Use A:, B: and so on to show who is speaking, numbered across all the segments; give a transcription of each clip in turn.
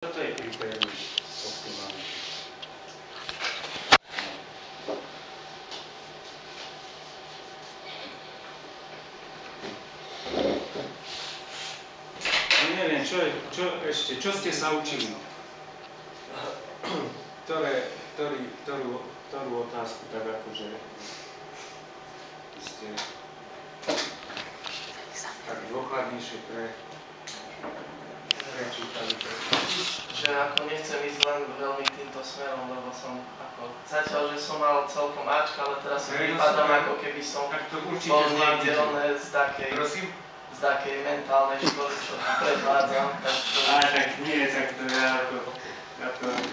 A: Toto je kritérium optimálne. No neviem, čo ste sa učili? Ktorú otázku tak akože ste tak dôkladnejšie prečítali?
B: Že ako nechcem ísť len veľmi týmto smerom, lebo som ako zatiaľ, že som mal celkom Ačka, ale teraz si vypadám ako keby som bol niekde z takej mentálnej školy, čo tu predvádzam.
A: Tak nie, tak to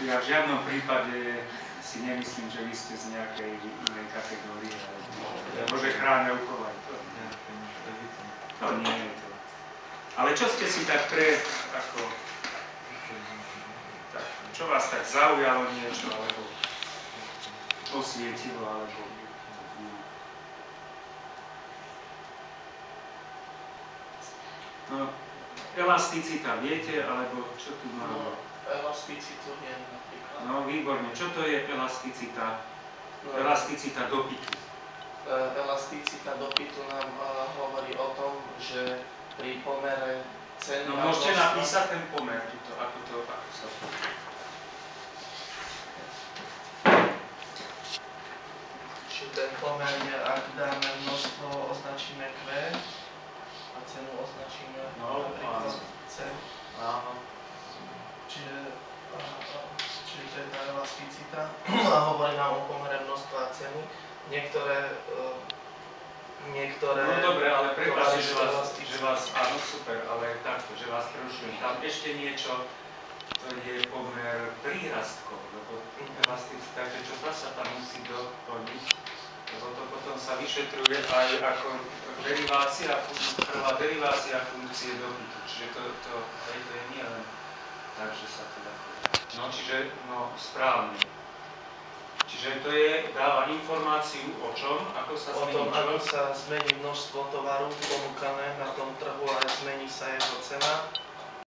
A: ja v žiadnom prípade si nemyslím, že vy ste z nejakej inej kategórie, alebo že chráne uchovať. To nie je to. Ale čo ste si tak čo vás tak zaujalo niečo, alebo osvietilo, alebo... No, elasticita viete, alebo čo tu máme?
B: No, elasticitu viem napríklad.
A: No, výborne. Čo to je elasticita? Elasticita dopytu.
B: Elasticita dopytu nám hovorí o tom, že pri pomere ceny...
A: No, môžete napísať ten pomer, ako sa...
B: Čiže ten pomer je, ak dáme množstvo, označíme Q a cenu označíme napríklad C. Čiže to je tá elasticita a hovorí nám o pomere množstva a ceny. Niektoré
A: No dobre, ale prepáčte, že vás, áno, super, ale takto, že vás prerušujem. Tam ešte niečo, to je pomer prírastkov, lebo elasticita, že čo sa tam musí doplniť, lebo to potom sa vyšetruje aj ako prvá derivácia funkcie dopytu, čiže to je nie len tak, že sa teda... No, čiže, správne. Čiže to dáva informáciu o čom, ako sa zmení čo?
B: O tom, ako sa zmení množstvo tovaru ponúkané na tom trhu a zmení sa jeho cena.